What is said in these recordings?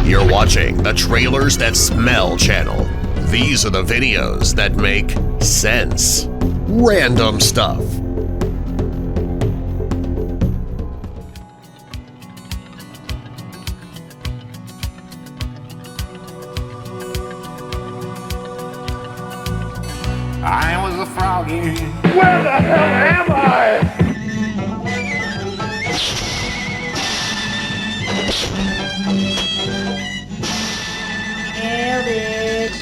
You're watching the Trailers That Smell channel. These are the videos that make sense. Random stuff. I was a froggy. Where the hell am I? Nailed it.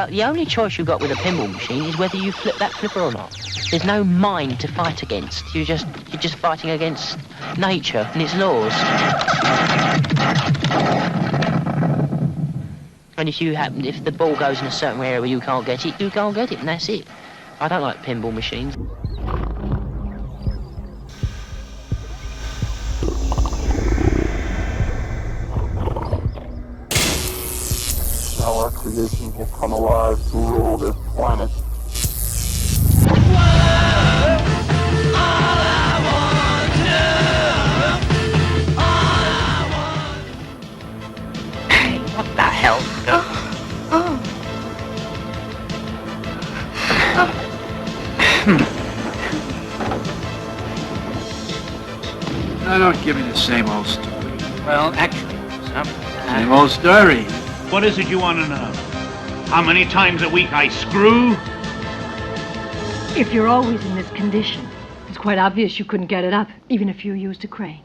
The only choice you've got with a pinball machine is whether you flip that flipper or not. There's no mind to fight against. You're just fighting against nature and its laws. And if the ball goes in a certain area where you can't get it, you can't get it, and that's it. I don't like pinball machines. Our creation will come alive to rule this planet. What the hell? Now don't give me the same old story. Well, actually, Same old story. What is it you want to know? How many times a week I screw? If you're always in this condition, it's quite obvious you couldn't get it up, even if you used a crane.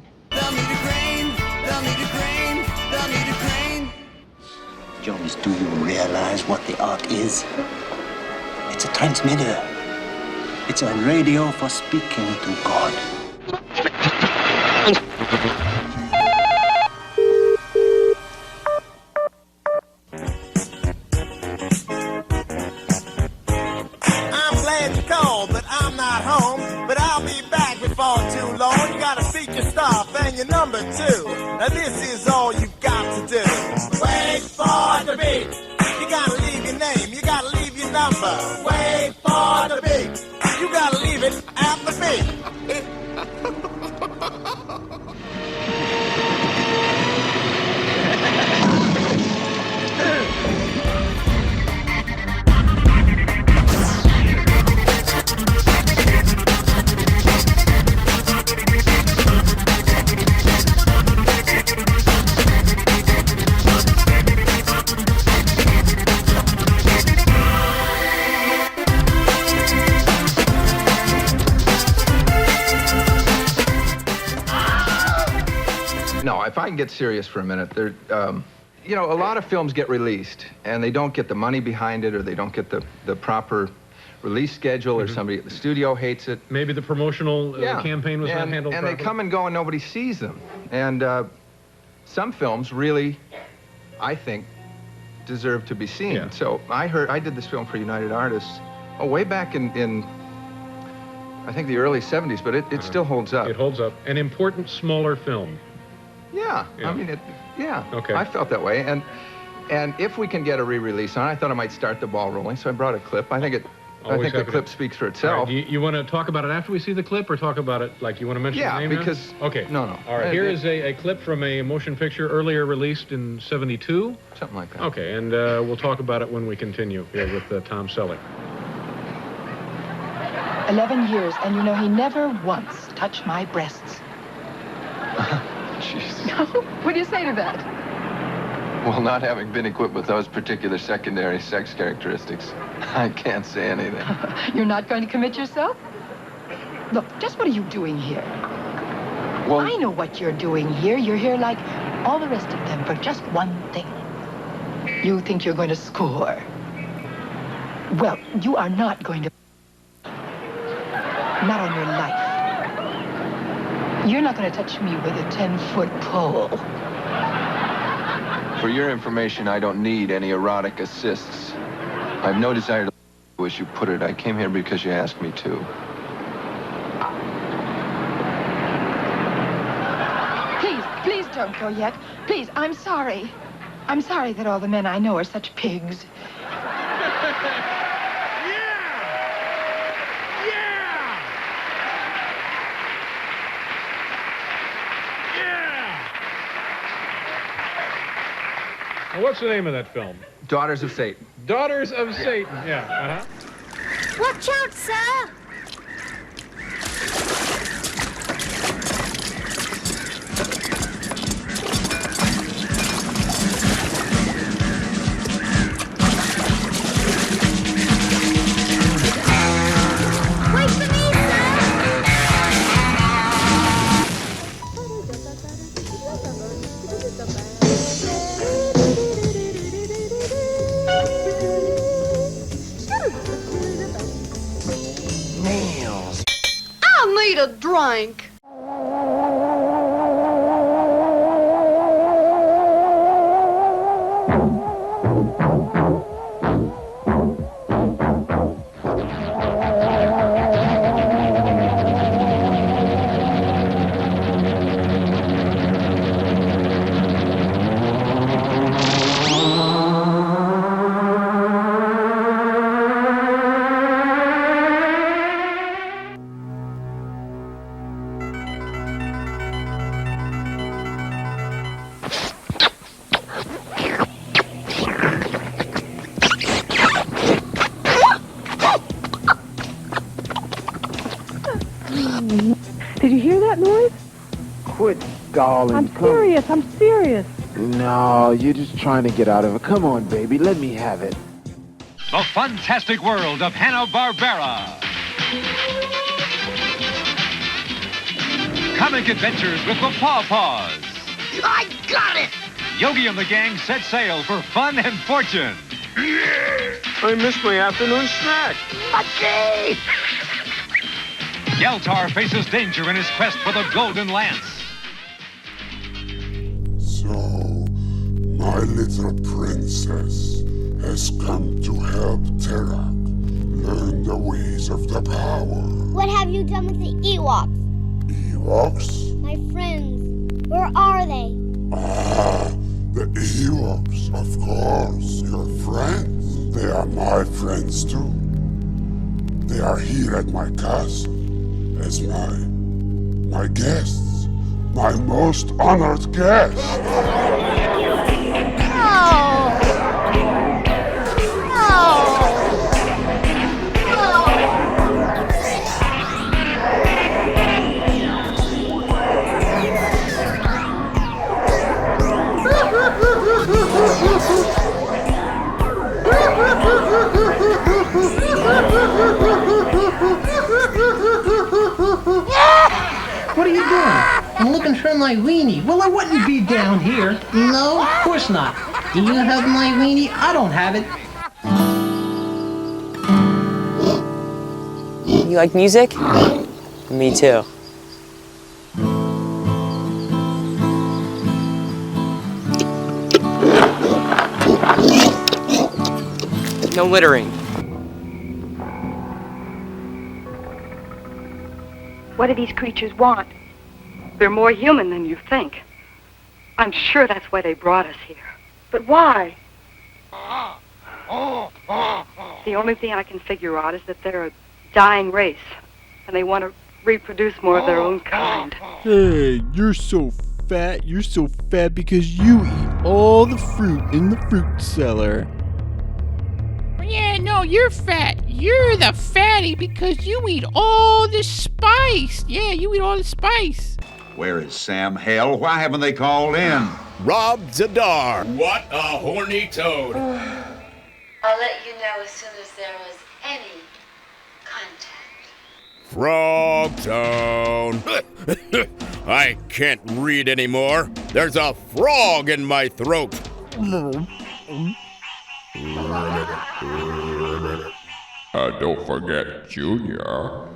Jones, do you realize what the Ark is? It's a transmitter. It's a radio for speaking to God. I'm glad you called, but I'm not home. But I'll be back before too long. You gotta seek your stuff and your number too. Now this is all you got to do. Wait for the beat. You gotta leave your name, you gotta leave your number. Wait for the beat. You gotta leave it at the beat. No, if I can get serious for a minute, there, a lot of films get released and they don't get the money behind it, or they don't get the proper release schedule, or somebody at the studio hates it. Maybe the promotional campaign was not handled properly. And they come and go and nobody sees them. And some films really, I think, deserve to be seen. Yeah. So I did this film for United Artists, way back in I think the early 70s, but it still holds up. It holds up. An important, smaller film. Yeah. Yeah. I mean, Okay. I felt that way. And if we can get a re-release on it, I thought I might start the ball rolling, so I brought a clip. I think the clip speaks for itself. Right, you want to talk about it after we see the clip, or talk about it like you want to mention the name? Yeah, because... now? Okay. No. All right, here is a clip from a motion picture earlier released in '72. Something like that. Okay, and we'll talk about it when we continue here with Tom Selleck. 11 years, and you know he never once touched my breasts. Jeez. What do you say to that? Well, not having been equipped with those particular secondary sex characteristics, I can't say anything. You're not going to commit yourself? Look, just what are you doing here? Well, I know what you're doing here. You're here like all the rest of them for just one thing. You think you're going to score. Well, you are not going to... Not on your life. You're not going to touch me with a 10-foot pole. For your information, I don't need any erotic assists. I have no desire to, as you put it. I came here because you asked me to. Please don't go yet. Please, I'm sorry. I'm sorry that all the men I know are such pigs. Well, what's the name of that film? Daughters of Satan. Daughters of Satan, yeah. Watch out, sir! Wait for me, I need a drink. Did you hear that noise? Quit, darling. I'm serious. No, you're just trying to get out of it. Come on, baby. Let me have it. The Funtastic World of Hanna-Barbera. Comic adventures with the Paw Paws. I got it! Yogi and the gang set sail for fun and fortune. I missed my afternoon snack. Lucky! Yeltar faces danger in his quest for the Golden Lance. So, my little princess has come to help Erok learn the ways of the power. What have you done with the Ewoks? Ewoks? My friends. Where are they? Ah, the Ewoks, of course, your friends. They are my friends too. They are here at my castle as my guests, my most honored guests. What are you doing? I'm looking for my weenie. Well, I wouldn't be down here. No, of course not. Do you have my weenie? I don't have it. You like music? Me too. No littering. What do these creatures want? They're more human than you think. I'm sure that's why they brought us here. But why? The only thing I can figure out is that they're a dying race, and they want to reproduce more of their own kind. Hey, you're so fat. You're so fat because you eat all the fruit in the fruit cellar. Yeah, no, you're fat. You're the fatty because you eat all the spice. Yeah, you eat all the spice. Where is Sam Hale? Why haven't they called in? Rob Zadar. What a horny toad. I'll let you know as soon as there was any contact. Frog Town. I can't read anymore. There's a frog in my throat. Don't forget Junior.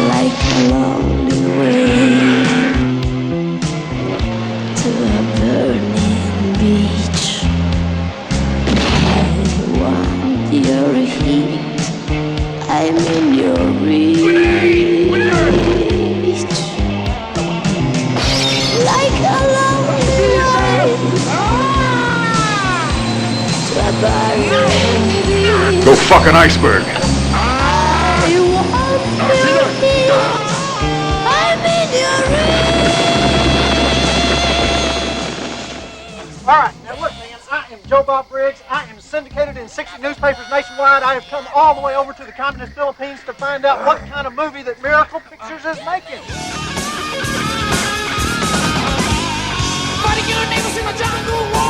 Like a lonely way to a burning beach. I want your heat. I'm in your reach. Like a lonely way to a burning beach. Go fuck an iceberg. Alright, now look, man, I am Joe Bob Briggs. I am syndicated in 60 newspapers nationwide. I have come all the way over to the communist Philippines to find out what kind of movie that Miracle Pictures is making. Fighting your neighbors in a jungle war!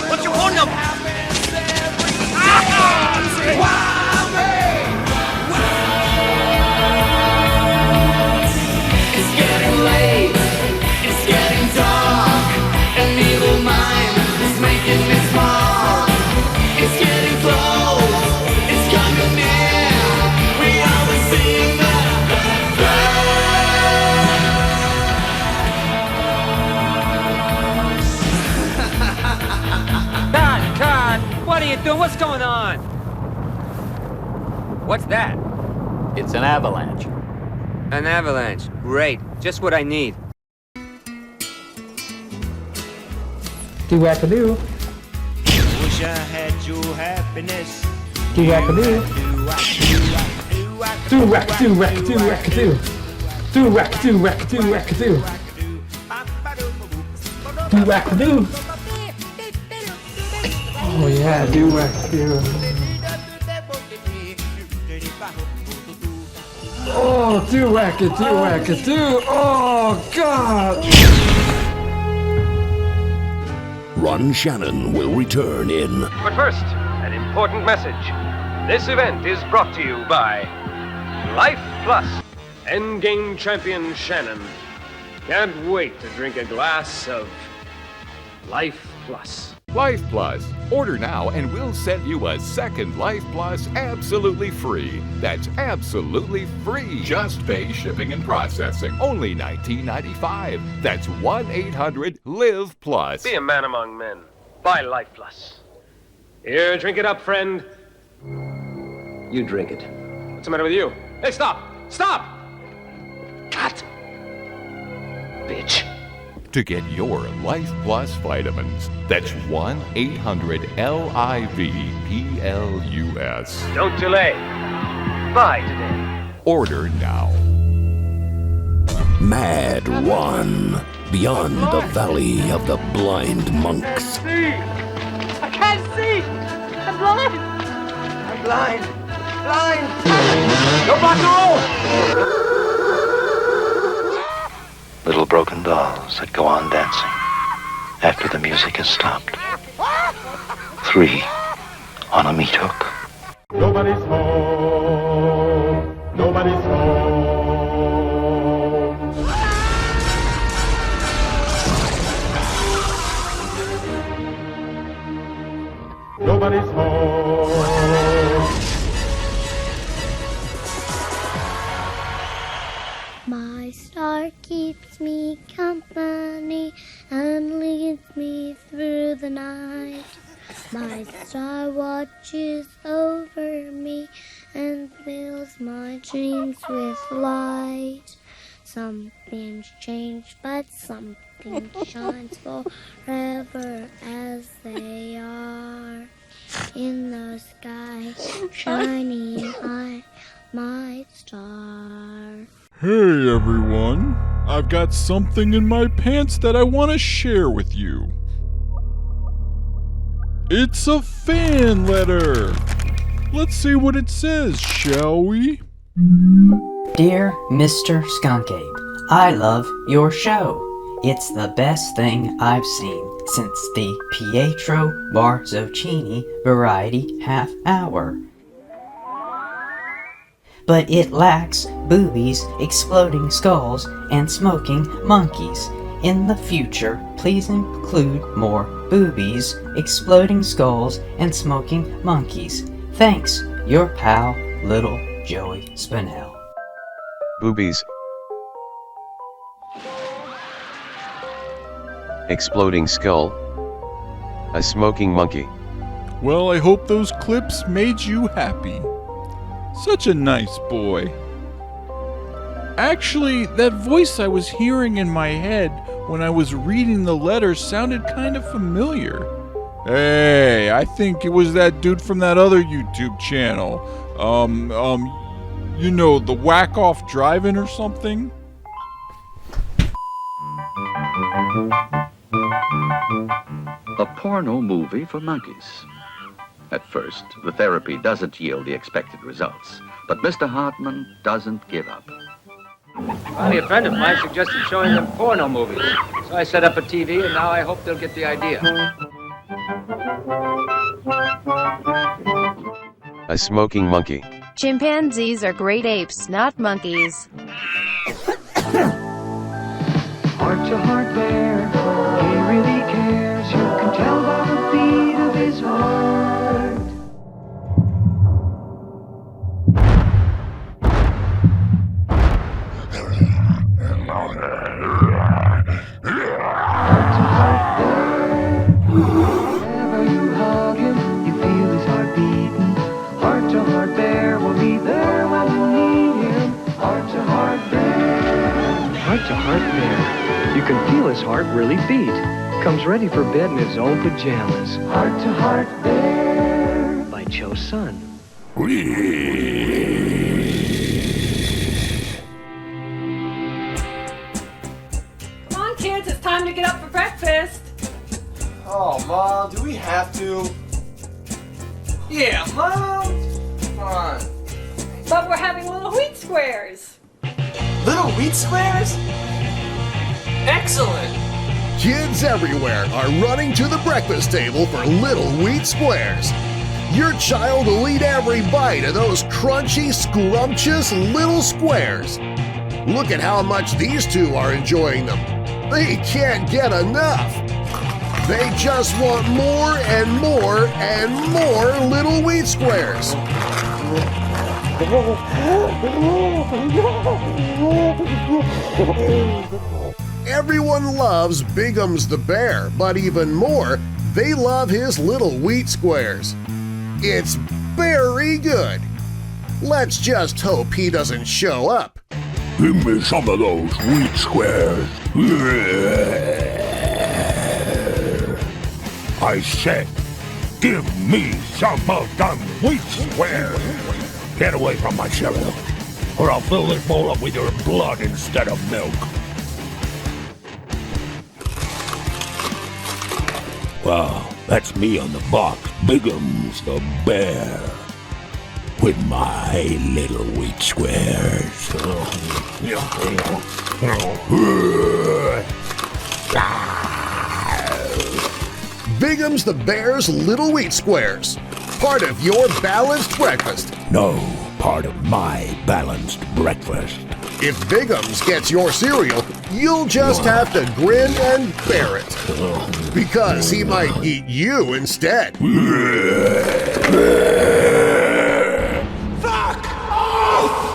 What's your phone number? It's getting late, it's getting dark. An evil mind is making me small. It's getting close, it's coming near. We are the seeing Con, what are you doing? What's going on? What's that? It's an avalanche. An avalanche. Great. Just what I need. Do-wackadoo. Wish I had your happiness. Do-wackadoo. Do-wack-do-wack-do-wackadoo. Do-wack-do-wack-do-wackadoo. Do-wackadoo. Oh yeah, do-wackadoo. Oh, do-wackadoo. Oh, God. Ron Shannon will return in But first, an important message. This event is brought to you by Life Plus. Endgame champion Shannon. Can't wait to drink a glass of Life Plus. Life Plus. Order now and we'll send you a second Life Plus absolutely free. That's absolutely free. Just pay shipping and processing. Only $19.95. That's 1-800-LIVE-PLUS. Be a man among men. Buy Life Plus. Here, drink it up, friend. You drink it. What's the matter with you? Hey, stop! Stop! Cut! Bitch. To get your Life Plus vitamins, that's 1-800-LIVE-PLUS. Don't delay. Buy today. Order now. Mad Ron, beyond the Valley of the Blind Monks. I can't see! I'm blind! I'm blind! Blind! Go rock and roll! Little broken dolls that go on dancing after the music has stopped. 3 on a meat hook. Nobody's home. Nobody's home. Nobody's home. My star keeps me company and leads me through the night. My star watches over me and fills my dreams with light. Some things change, but something shines forever as they are. In the sky, shining high, my star. Hey everyone, I've got something in my pants that I want to share with you. It's a fan letter. Let's see what it says, shall we? Dear Mr. Skunkape, I love your show. It's the best thing I've seen since the Pietro Marzocchini variety half hour. But it lacks boobies, exploding skulls, and smoking monkeys. In the future, please include more boobies, exploding skulls, and smoking monkeys. Thanks, your pal, Little Joey Spinell. Boobies. Exploding skull. A smoking monkey. Well, I hope those clips made you happy. Such a nice boy. Actually, that voice I was hearing in my head when I was reading the letter sounded kind of familiar. Hey, I think it was that dude from that other YouTube channel. You know, the Whack Off Driving or something? A porno movie for monkeys. At first, the therapy doesn't yield the expected results, but Mr. Hartman doesn't give up. Finally, a friend of mine suggested showing them porno movies. So I set up a TV, and now I hope they'll get the idea. A smoking monkey. Chimpanzees are great apes, not monkeys. Heart to heart bear, he really cares. You can tell by the beat of his heart. Whenever you hug him, you feel his heart beating. Heart to heart bear will be there when you need him. Heart to heart bear. Heart to heart bear. You can feel his heart really beat. Comes ready for bed in his own pajamas. Heart to heart bear. By Joe Sun. Come on, kids, it's time to get up for breakfast. Oh, Mom, do we have to? Yeah, Mom! Come on. But we're having little wheat squares. Little wheat squares? Excellent! Kids everywhere are running to the breakfast table for little wheat squares. Your child will eat every bite of those crunchy, scrumptious little squares. Look at how much these two are enjoying them. They can't get enough. They just want more and more and more little wheat squares. Everyone loves Bigums the bear, but even more, they love his little wheat squares. It's very good. Let's just hope he doesn't show up. Give me some of those wheat squares. I said, give me some of them wheat squares. Get away from my cereal, or I'll fill this bowl up with your blood instead of milk. Wow, that's me on the box, Bigums the bear, with my little wheat squares. Bigums the bear's little wheat squares, part of your balanced breakfast. No, part of my balanced breakfast. If Bigums gets your cereal, you'll just have to grin and bear it, because he might eat you instead. Fuck off!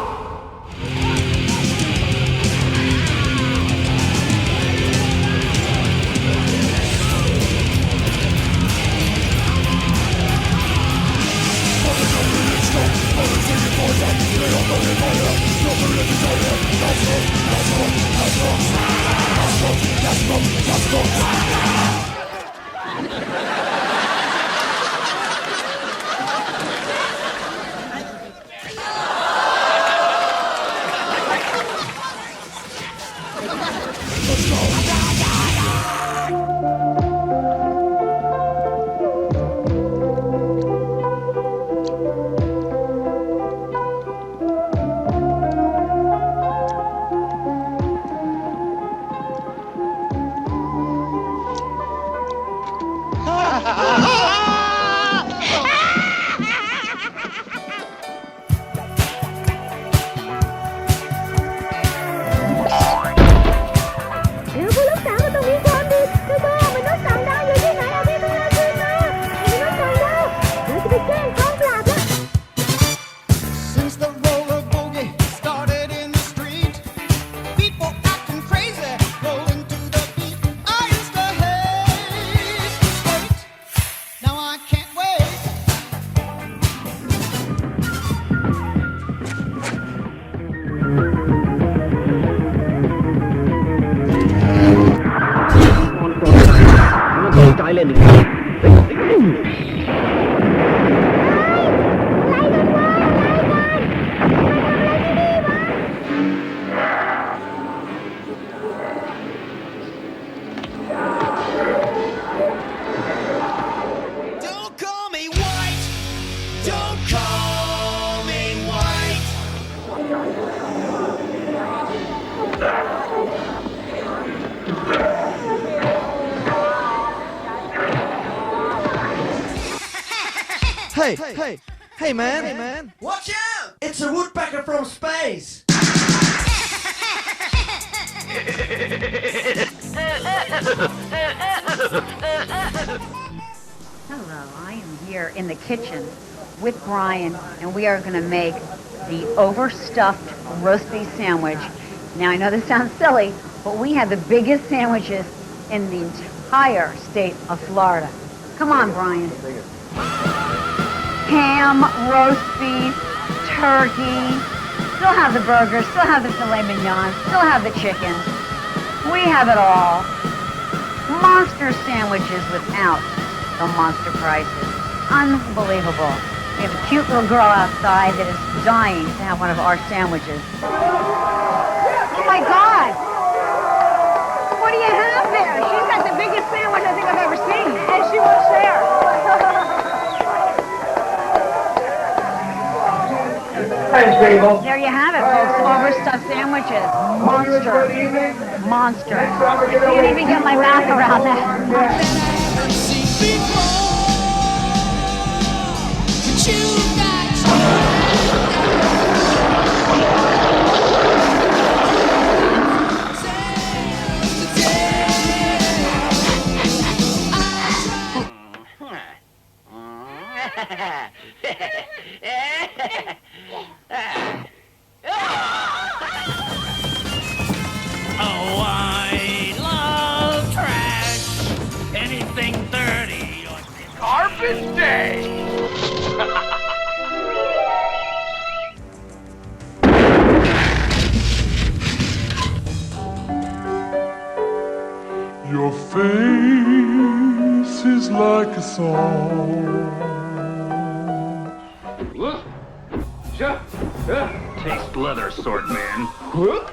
Hey, man. Watch out! It's a woodpecker from space. Hello, I am here in the kitchen with Brian, and we are going to make the overstuffed roast beef sandwich. Now, I know this sounds silly, but we have the biggest sandwiches in the entire state of Florida. Come on, Brian. Ham, roast beef, turkey, still have the burgers, still have the filet mignon, still have the chicken. We have it all. Monster sandwiches without the monster prices. Unbelievable. We have a cute little girl outside that is dying to have one of our sandwiches. Oh my God! What do you have there? She's got the biggest sandwich I think I've ever seen. And she won't share. There you have it, folks. Overstuffed sandwiches. Monster. I can't even get my mouth around that. Oh, I love trash. Anything dirty on garbage day. Your face is like a song. Taste leather, sword man. Oh.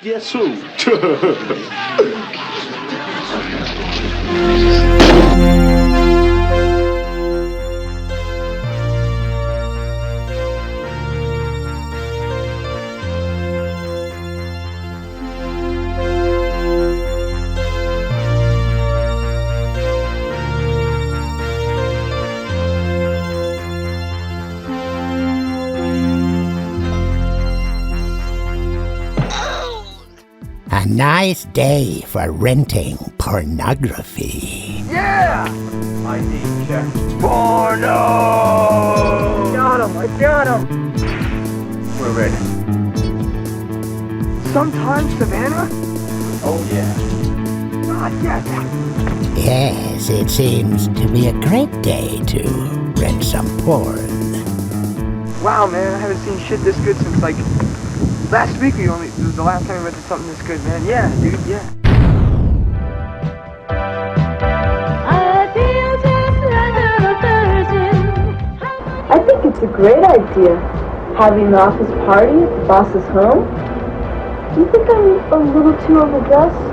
Guess who? A nice day for renting pornography. Yeah! I need check. Porno! I got him! We're ready. Sometime, Savannah? Oh, yeah. God, yes. Yes, it seems to be a great day to rent some porn. Wow, man, I haven't seen shit this good since, like, last week. It was the last time I rented something this good, man. Yeah, dude, yeah. I think it's a great idea, having an office party at the boss's home. Do you think I'm a little too overdressed?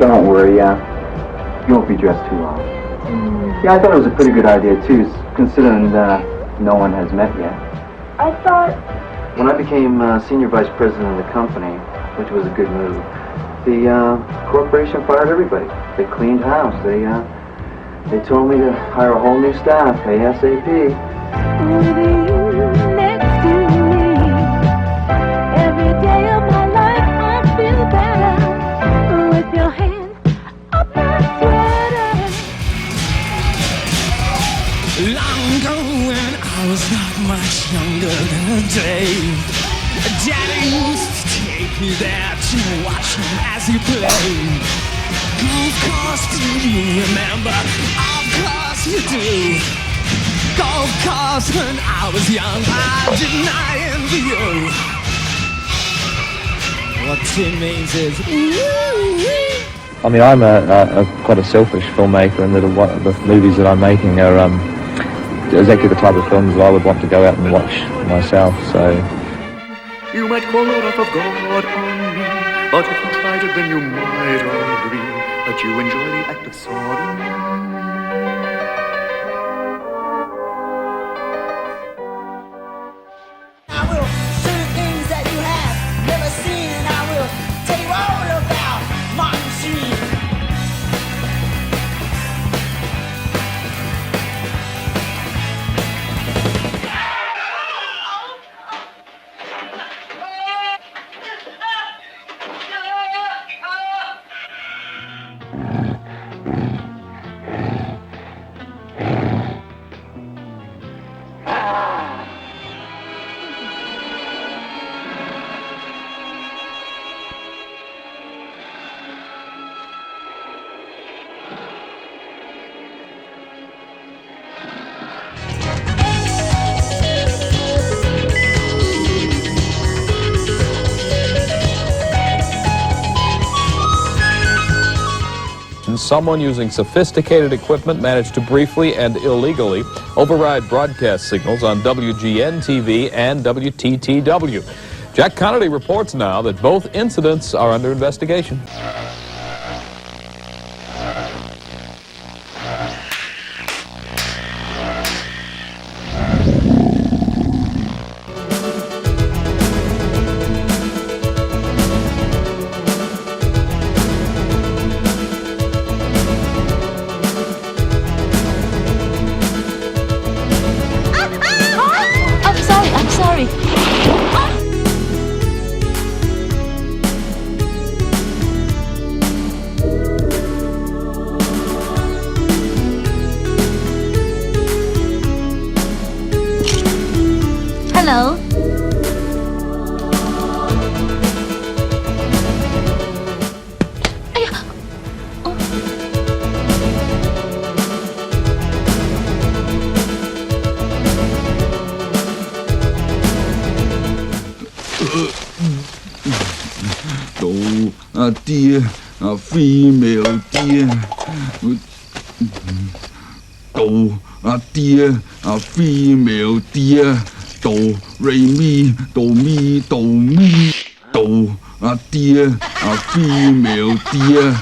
Don't worry, you won't be dressed too long. Yeah, I thought it was a pretty good idea too, considering no one has met yet. I thought... When I became senior vice president of the company, which was a good move, the corporation fired everybody. They cleaned house. They told me to hire a whole new staff, ASAP. Next to me. Every day of my life I feel better with your hands up my sweater. Long ago when I was not much younger than today, Daddy used to take me there to watch him as he played. Of course, do you remember? Of course you do. Of course, when I was young, I did not envy you. What it means is, I mean, I'm quite a selfish filmmaker, and the movies that I'm making are exactly the type of films that I would want to go out and watch myself. So. You might call the wrath of God on me, but if you tried it, then you might agree that you enjoy the act of sorry. someone using sophisticated equipment managed to briefly and illegally override broadcast signals on WGN-TV and WTTW. Jack Connolly reports now that both incidents are under investigation. Hello. Dear, female dear. Dear, female dear. Do, re, mi, do, mi, do, mi. Do, dear, female dear.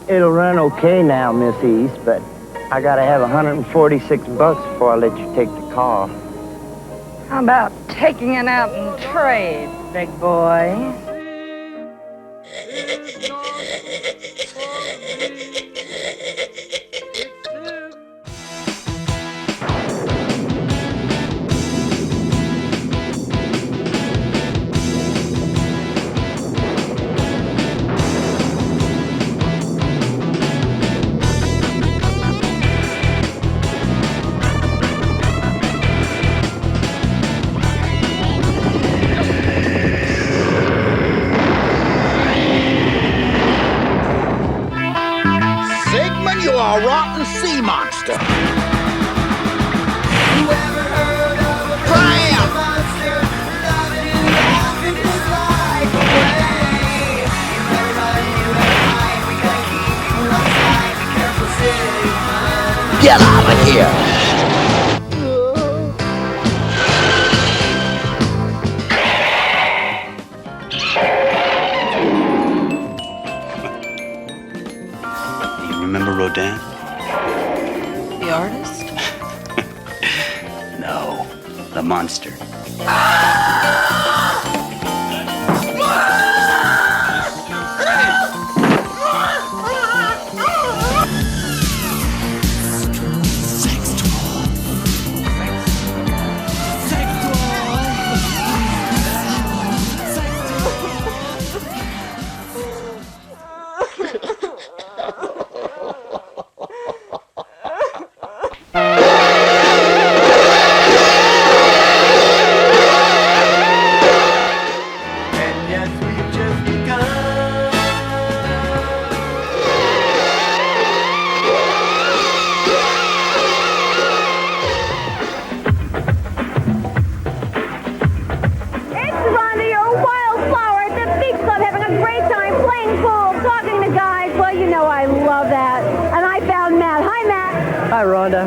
It'll run okay now, Miss East, but I gotta have $146 before I let you take the car. How about taking it out in trade, big boy? A rotten sea monster. Get out of here! Remember Rodin? The artist? No, the monster. Hi, Rhonda.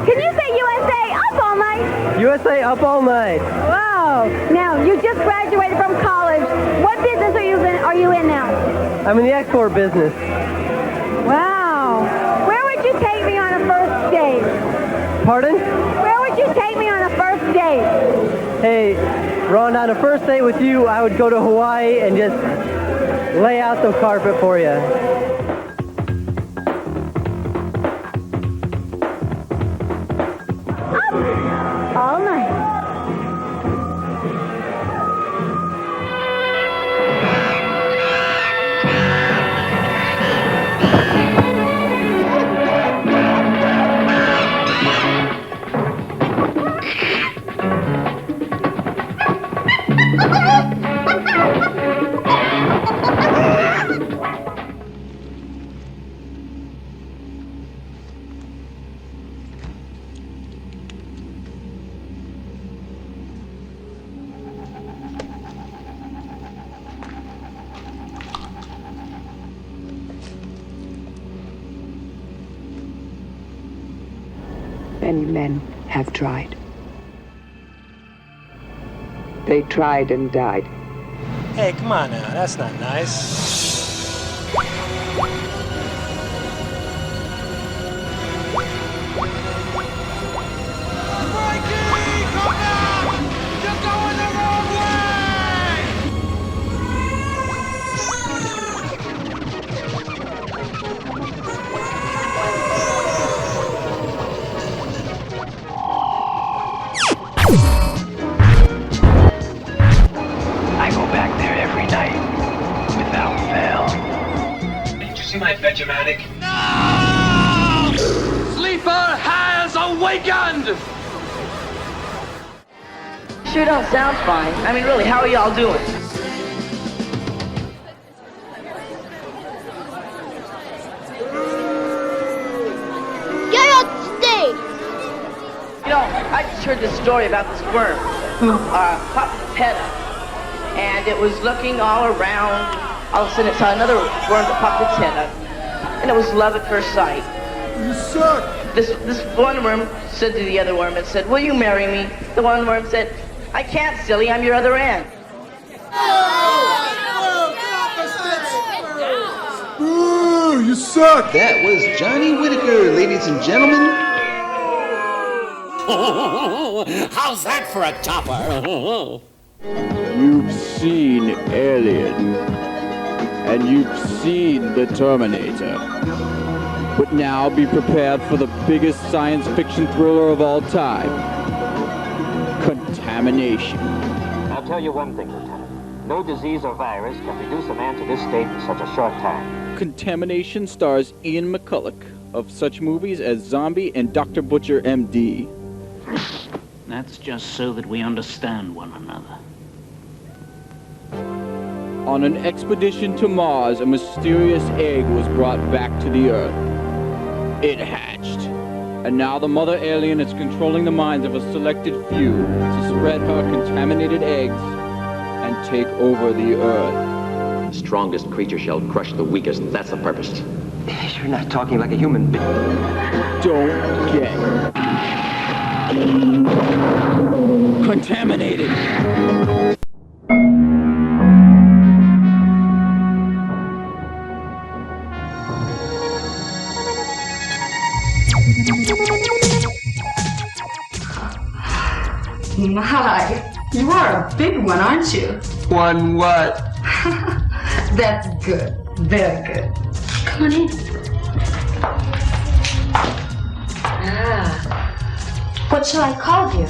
Can you say USA up all night? USA up all night. Wow. Now, you just graduated from college. What business are you in now? I'm in the export business. Wow. Where would you take me on a first date? Pardon? Where would you take me on a first date? Hey, Rhonda, on a first date with you, I would go to Hawaii and just lay out the carpet for you. All night. Many men have tried. They tried and died. Hey, come on now, that's not nice. My Benjaminic. No! Sleeper has awakened! Sure don't sound fine. I mean, really, how are y'all doing? Get on stage! You know, I just heard this story about this worm who popped its head up, and it was looking all around. All of a sudden, it saw another worm that popped its head up, and it was love at first sight. You suck! This one worm said to the other worm, it said, "Will you marry me?" The one worm said, "I can't, silly, I'm your other end." Ooh, you suck! That was Johnny Whitaker, ladies and gentlemen. How's that for a topper? You've seen Alien, and you've seen the Terminator. But now be prepared for the biggest science fiction thriller of all time. Contamination. I'll tell you one thing, Lieutenant. No disease or virus can reduce a man to this state in such a short time. Contamination stars Ian McCulloch of such movies as Zombie and Dr. Butcher, M.D. That's just so that we understand one another. On an expedition to Mars, a mysterious egg was brought back to the Earth. It hatched. And now the mother alien is controlling the minds of a selected few to spread her contaminated eggs and take over the Earth. The strongest creature shall crush the weakest. That's the purpose. You're not talking like a human being. Don't get contaminated. My, you are a big one, aren't you? One what? That's good. Very good. Come on in. What shall I call you?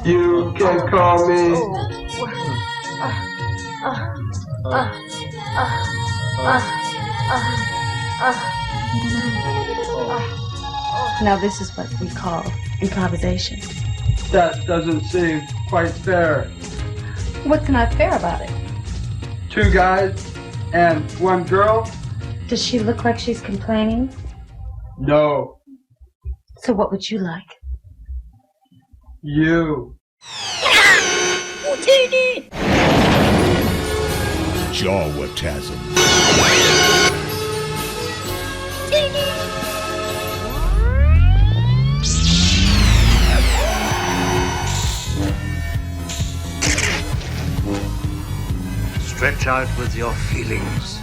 You can call me. Now this is what we call improvisation. That doesn't seem quite fair. What's not fair about it? 2 guys and 1 girl? Does she look like she's complaining? No. So what would you like? You. Jawatasm. Stretch out with your feelings.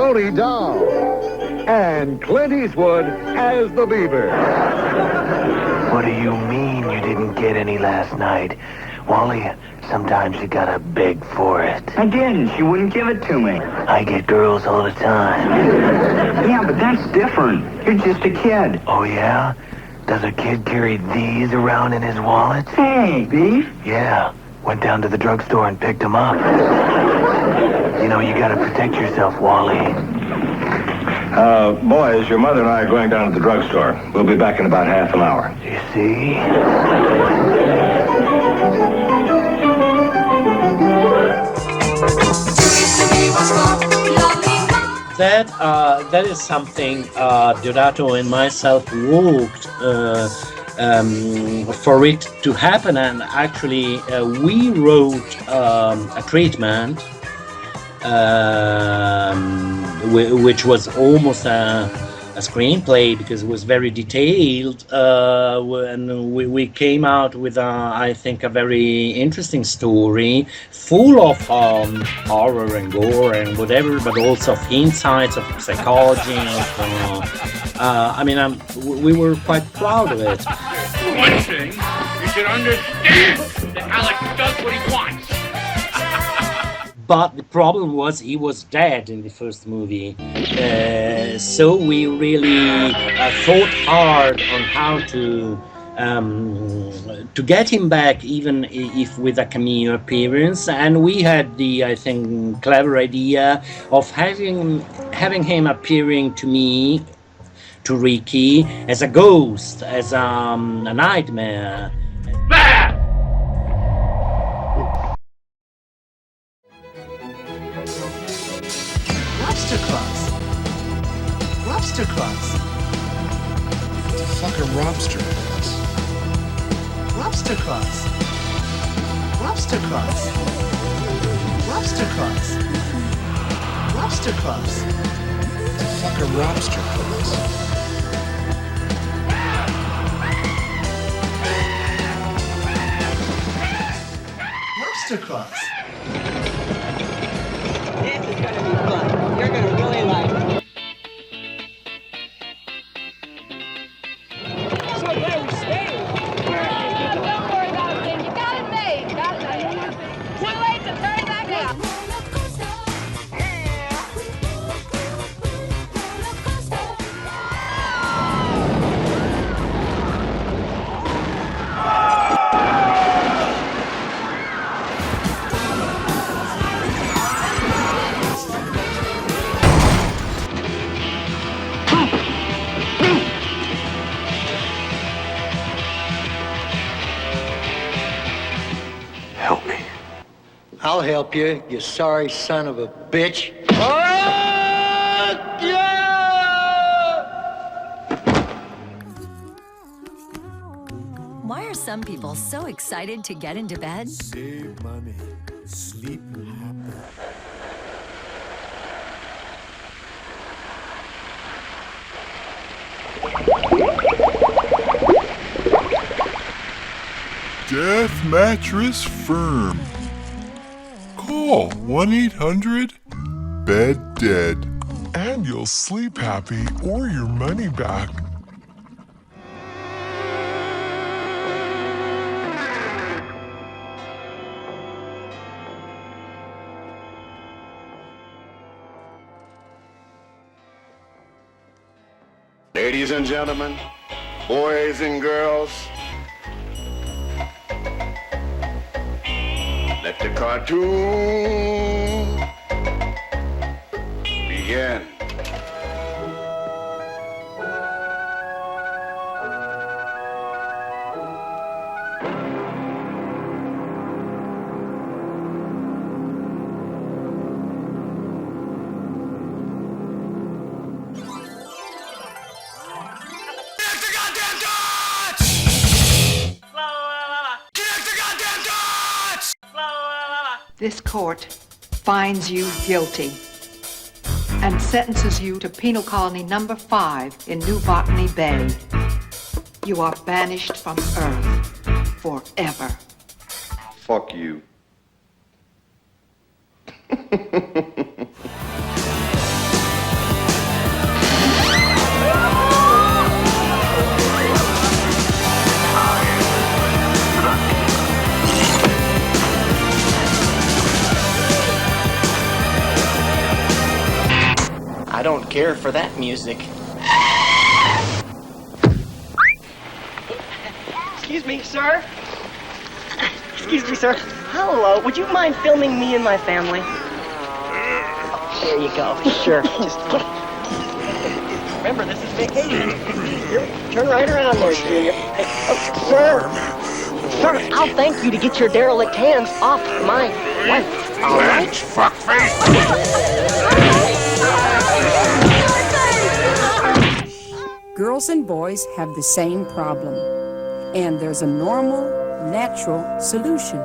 Tony Dow, and Clint Eastwood as the Beaver. What do you mean you didn't get any last night? Wally, sometimes you gotta beg for it. I didn't. She wouldn't give it to me. I get girls all the time. Yeah, but that's different. You're just a kid. Oh, yeah? Does a kid carry these around in his wallet? Hey, Beef. Yeah. Went down to the drugstore and picked them up. You know, you gotta protect yourself, Wally. Boys, your mother and I are going down to the drugstore. We'll be back in about half an hour. You see? That is something Deodato and myself worked for it to happen, and actually we wrote a treatment which was almost a screenplay because it was very detailed, and we came out with I think a very interesting story full of horror and gore and whatever, but also of insights of psychology. We were quite proud of it. One thing, you should understand that Alex does what he wants. But the problem was he was dead in the first movie, so we really thought hard on how to get him back, even if with a cameo appearance. And we had the, I think, clever idea of having him appearing to me, to Ricky, as a ghost, as a nightmare. Lobster claws. Lobster claws. What the fuck are lobster claws? Lobster claws. Lobster claws. Lobster claws. Lobster claws. What the fuck are lobster claws? Lobster claws. This is gonna be fun. You're gonna really like it. So glad we stayed. Don't worry about it, kid. You got it made. Got it made. Too late to turn back now. I'll help you, you sorry son of a bitch. Why are some people so excited to get into bed? Save money, sleep happy. Death Mattress Firm. Call 1-800-BED-DEAD and you'll sleep happy or your money back. Ladies and gentlemen, boys and girls, let the cartoon begin. This court finds you guilty and sentences you to Penal Colony Number 5 in New Botany Bay. You are banished from Earth forever. Fuck you. I don't care for that music. Excuse me, sir. Excuse me, sir. Hello, would you mind filming me and my family? There you go. Sure. Just remember, this is vacation. Here, turn right around there, Junior. Hey, oh, sir. Sir, I'll thank you to get your derelict hands off my wife. All right? Fuckface. Girls and boys have the same problem, and there's a normal, natural solution.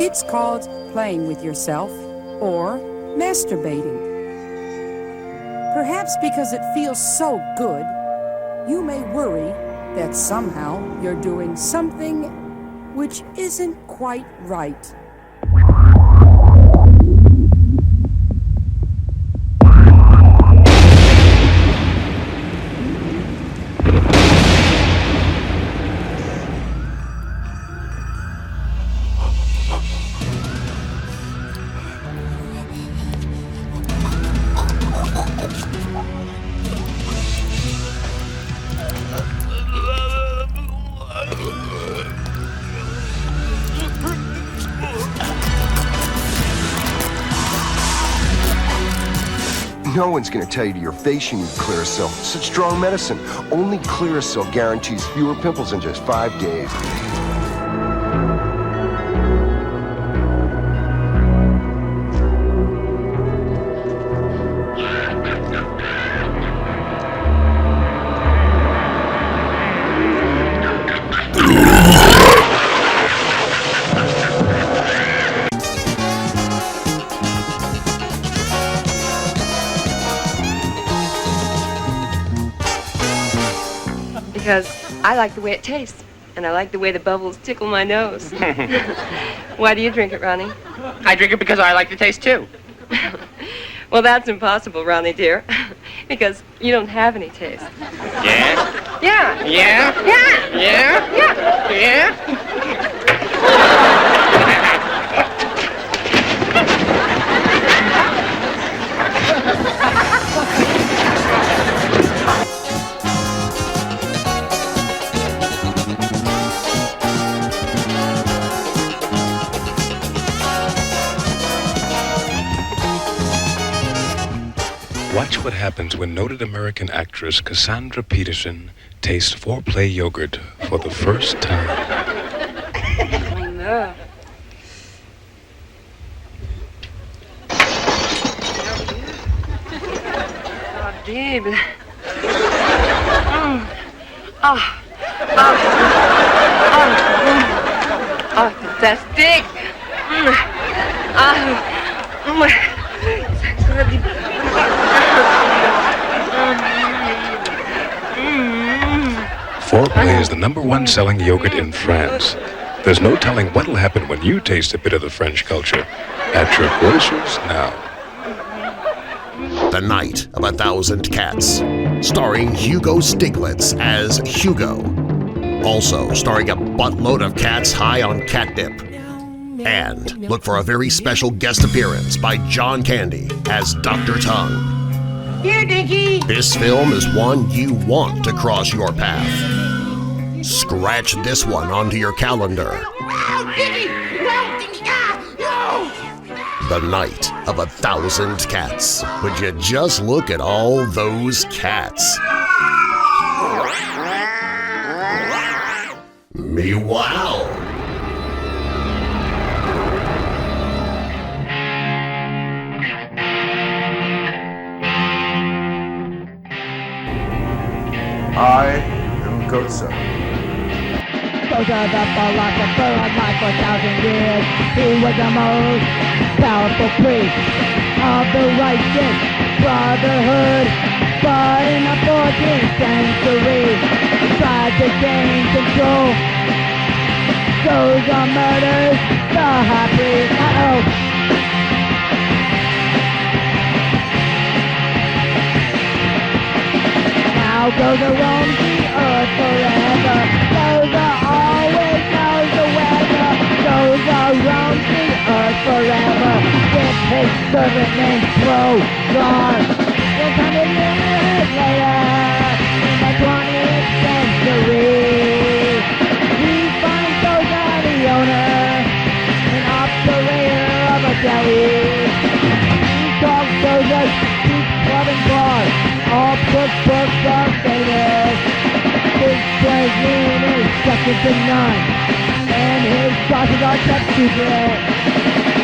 It's called playing with yourself or masturbating. Perhaps because it feels so good, you may worry that somehow you're doing something which isn't quite right. No one's gonna tell you to your face you need Clearasil. It's such strong medicine. Only Clearasil guarantees fewer pimples in just 5 days. Because I like the way it tastes, and I like the way the bubbles tickle my nose. Why do you drink it, Ronnie? I drink it because I like the taste too. Well, that's impossible, Ronnie dear, because you don't have any taste. Yeah? Yeah. Yeah? Yeah. Yeah? Yeah. Watch what happens when noted American actress Cassandra Peterson tastes foreplay yogurt for the first time. I know. Oh, babe. Fantastic. Foreplay is the #1 selling yogurt in France. There's no telling what'll happen when you taste a bit of the French culture. At your grocers now. The Night of 1,000 Cats, starring Hugo Stiglitz as Hugo. Also starring a buttload of cats high on catnip. And look for a very special guest appearance by John Candy as Dr. Tongue. Here, Dinky! This film is one you want to cross your path. Scratch this one onto your calendar. No, Dinky! No, Dinky! No! The Night of 1,000 Cats. Would you just look at all those cats? Me wow! I am Goatsa. Goatsa, the philosopher of life for 1,000 years. He was the most powerful priest of the righteous brotherhood. But in the 14th century, he tried to gain control. Goatsa murders the high priest. Now Goatsa roams the earth forever. Goatsa always knows the weather. Goatsa roams the earth forever. With his servant named Trogar. 600 years later, in the 20th century, we find Goza the owner and operator of a deli. He calls Goza's Cheap Club and Bar. All cookbooks are famous. His cuisine is second to none, and his sauces are kept secret.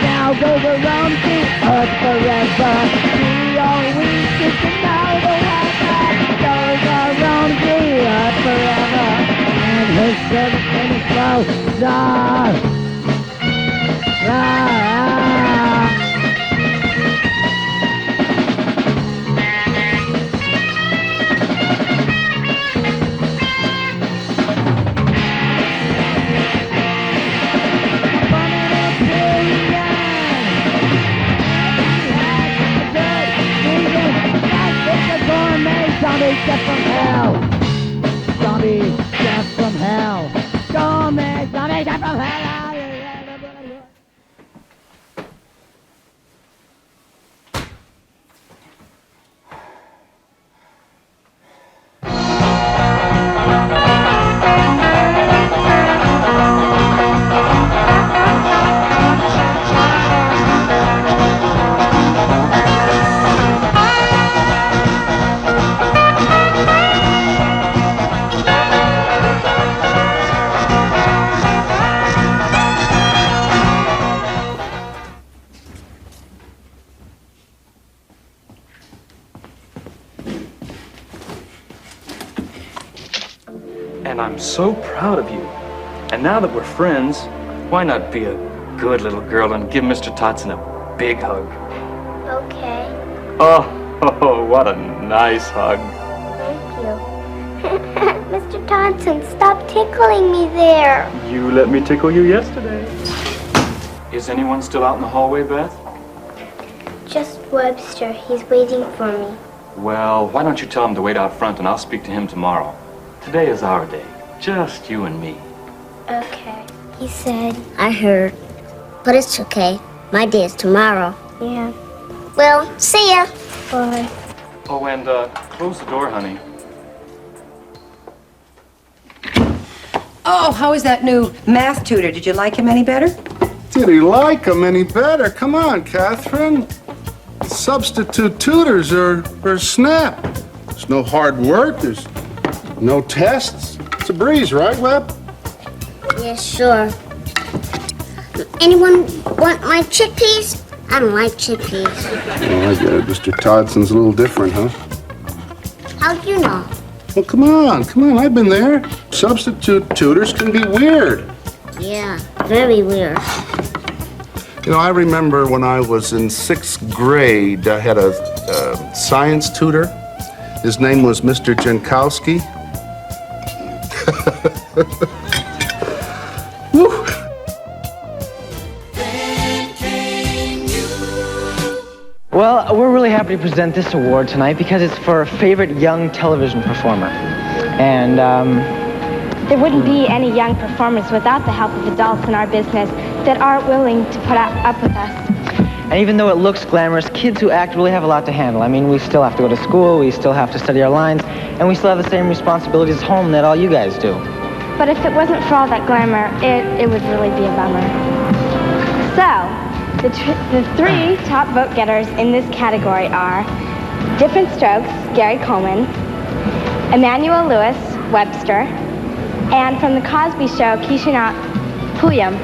Now goes around to Earth forever. We always get to know the one that goes around to Earth forever. And his service name is Bloodsucking Zombie death from hell. Zombie death from hell. Zombie death from hell. And I'm so proud of you. And now that we're friends, why not be a good little girl and give Mr. Totson a big hug? Okay. Oh, what a nice hug. Thank you. Mr. Totson, stop tickling me there. You let me tickle you yesterday. Is anyone still out in the hallway, Beth? Just Webster. He's waiting for me. Well, why don't you tell him to wait out front and I'll speak to him tomorrow. Today is our day. Just you and me. Okay. He said. I heard. But it's okay. My day is tomorrow. Yeah. Well, see ya. Bye. Oh, and close the door, honey. Oh, how is that new math tutor? Did you like him any better? Did he like him any better? Come on, Catherine. Substitute tutors are snap. There's no hard work. There's no tests. It's a breeze, right, Webb? Yeah, sure. Anyone want my chickpeas? I don't like chickpeas. Oh, I get it. Mr. Todson's a little different, huh? How'd you know? Well, come on. I've been there. Substitute tutors can be weird. Yeah, very weird. You know, I remember when I was in 6th grade, I had a science tutor. His name was Mr. Jankowski. Woo. Well, we're really happy to present this award tonight because it's for favorite young television performer. And, there wouldn't be any young performers without the help of adults in our business that aren't willing to put up with us. And even though it looks glamorous, kids who act really have a lot to handle. I mean, we still have to go to school, we still have to study our lines, and we still have the same responsibilities at home that all you guys do. But if it wasn't for all that glamour, it would really be a bummer. So, the three top vote getters in this category are Different Strokes, Gary Coleman, Emmanuel Lewis, Webster, and from The Cosby Show, Kishina Puyam.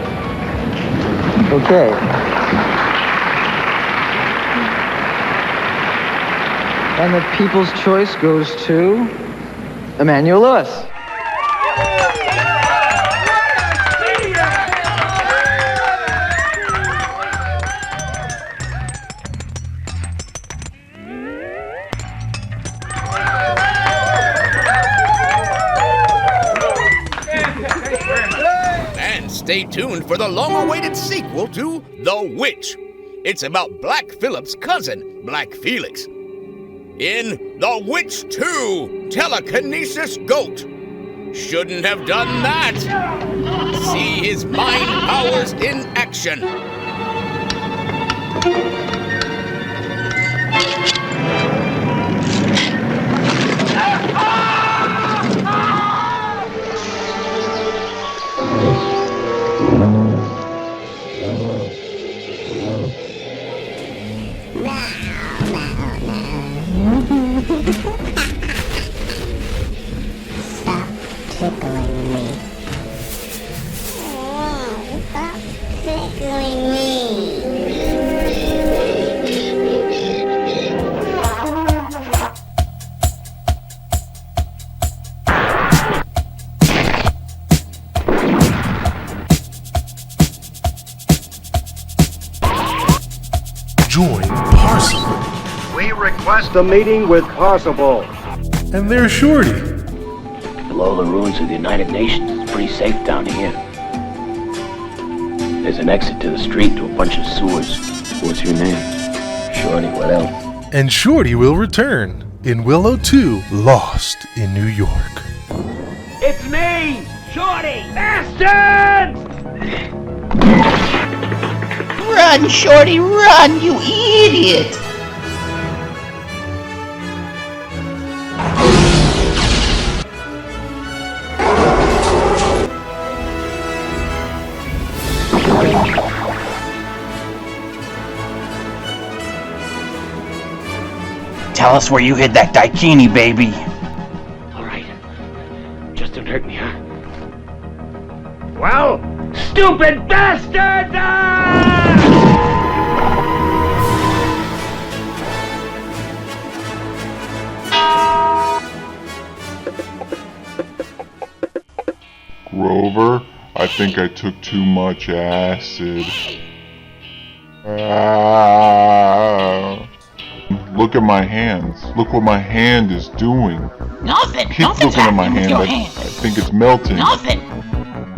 Okay. And the People's Choice goes to Emmanuel Lewis. And stay tuned for the long-awaited sequel to The Witch. It's about Black Phillip's cousin, Black Felix. In The Witch 2, Telekinesis Goat. Shouldn't have done that. See his mind powers in action. Request a meeting with Possible. And there's Shorty. Below the ruins of the United Nations, it's pretty safe down here. There's an exit to the street to a bunch of sewers. What's your name? Shorty, what else? And Shorty will return in Willow 2, Lost in New York. It's me, Shorty! Bastard! Run, Shorty, run, you idiot! Tell us where you hid that daikini, baby. All right. Just don't hurt me, huh? Well, stupid bastard! Grover, I think I took too much acid. Look at my hands. Look what my hand is doing. Nothing. Keep Nothing's looking at my happening with hand. your I hand. think it's melting. Nothing.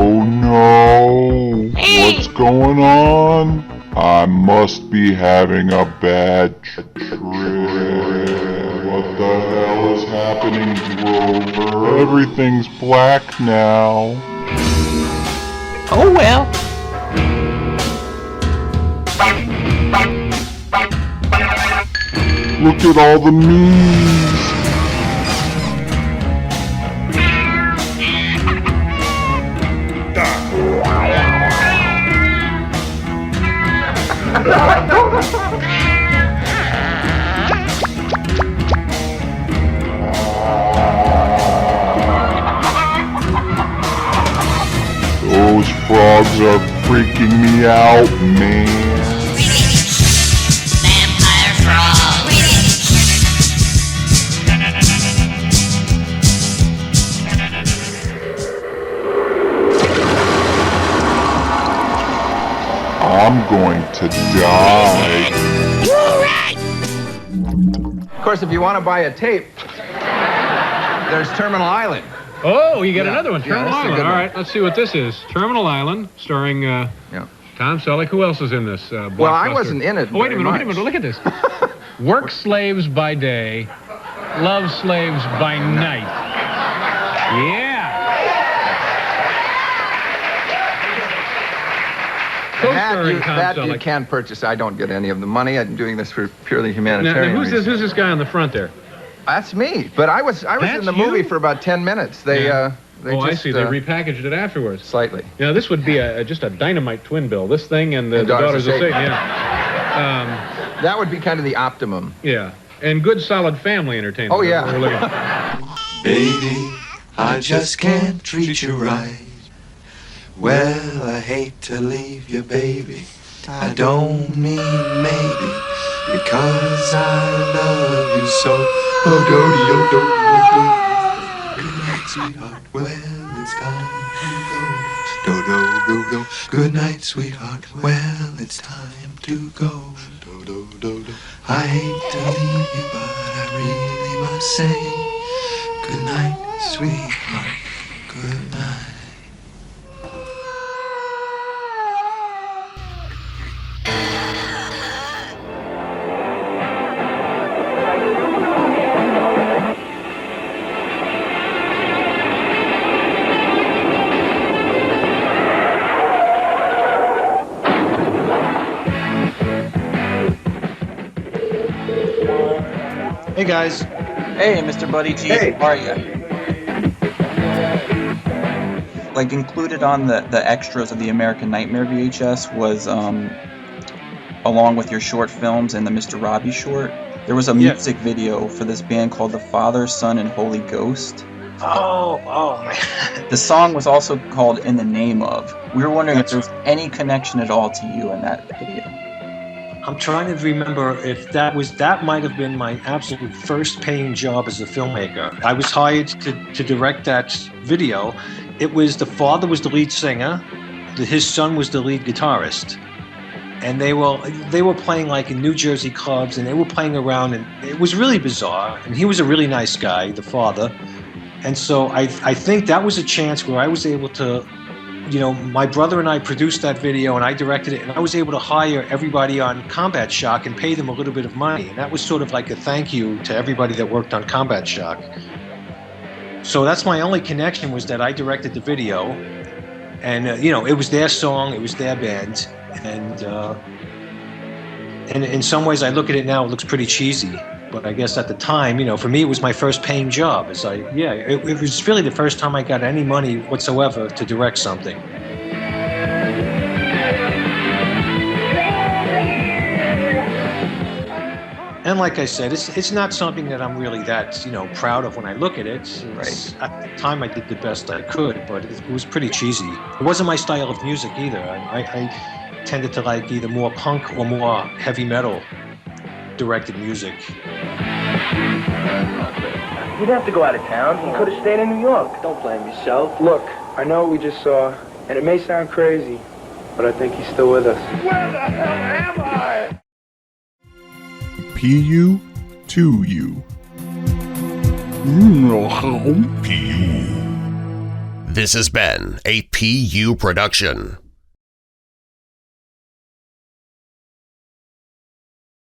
Oh no! Hey. What's going on? I must be having a bad trip. What the hell is happening, Grover? Everything's black now. Oh well. Look at all the memes. Those frogs are freaking me out, man. Vampire frog. I'm going to die. Of course, if you want to buy a tape, there's Terminal Island. Oh, you get Yeah. another one, Yeah, Terminal that's a Island. good All one. right, let's see what this is. Terminal Island, starring Tom Selleck. Who else is in this? Well, I wasn't in it Oh, wait a very minute, much. look at this. Work slaves by day, love slaves by night. Yeah. Co-starring Tom That you Selleck. can purchase. I don't get any of the money. I'm doing this for purely Now, humanitarian who's reasons. this guy on the front there? That's me. But I was That's in the you? movie for about 10 minutes. They I just, see. They repackaged it afterwards. Slightly. Yeah, this would be just a dynamite twin bill. This thing and the Daughters of Satan. Yeah. That would be kind of the optimum. Yeah. And good, solid family entertainment. Oh, yeah. That's what we're looking at. Baby, I just can't treat you right. Well, I hate to leave you, baby. I don't mean maybe, because I love you so. Oh, do-de-oh, do-de-oh, do. Good night, sweetheart. Well, it's time to go. Do-do-do-do. Good night, sweetheart. Well, it's time to go. Do-do-do-do. I hate to leave you, but I really must say, good night, sweetheart. Good night. Hey guys. Hey, Mr. Buddy G. Hey. How are you? Like included on the extras of the American Nightmare VHS was along with your short films and the Mr. Robbie short, there was a music video for this band called the Father, Son, and Holy Ghost. Oh man. The song was also called In the Name Of. We were wondering if there was any connection at all to you in that video. I'm trying to remember if that might have been my absolute first paying job as a filmmaker. I was hired to direct that video. It was the father was the lead singer, his son was the lead guitarist. and they were playing like in New Jersey clubs, and they were playing around, and it was really bizarre. And he was a really nice guy, the father, and so I think that was a chance where I was able to, you know, my brother and I produced that video, and I directed it, and I was able to hire everybody on Combat Shock and pay them a little bit of money, and that was sort of like a thank you to everybody that worked on Combat Shock. So that's my only connection, was that I directed the video, and you know, it was their song, it was their band, and in some ways I look at it now, it looks pretty cheesy, but I guess at the time, you know, for me it was my first paying job. It was really the first time I got any money whatsoever to direct something. And like I said, it's not something that I'm really that, you know, proud of when I look at it. Right. At the time I did the best I could, but it was pretty cheesy. It wasn't my style of music either. I tended to like either more punk or more heavy metal directed music. He didn't have to go out of town. He could have stayed in New York. Don't blame yourself. Look, I know what we just saw, and it may sound crazy, but I think he's still with us. Where the hell am I? PU to you. This has been a PU production.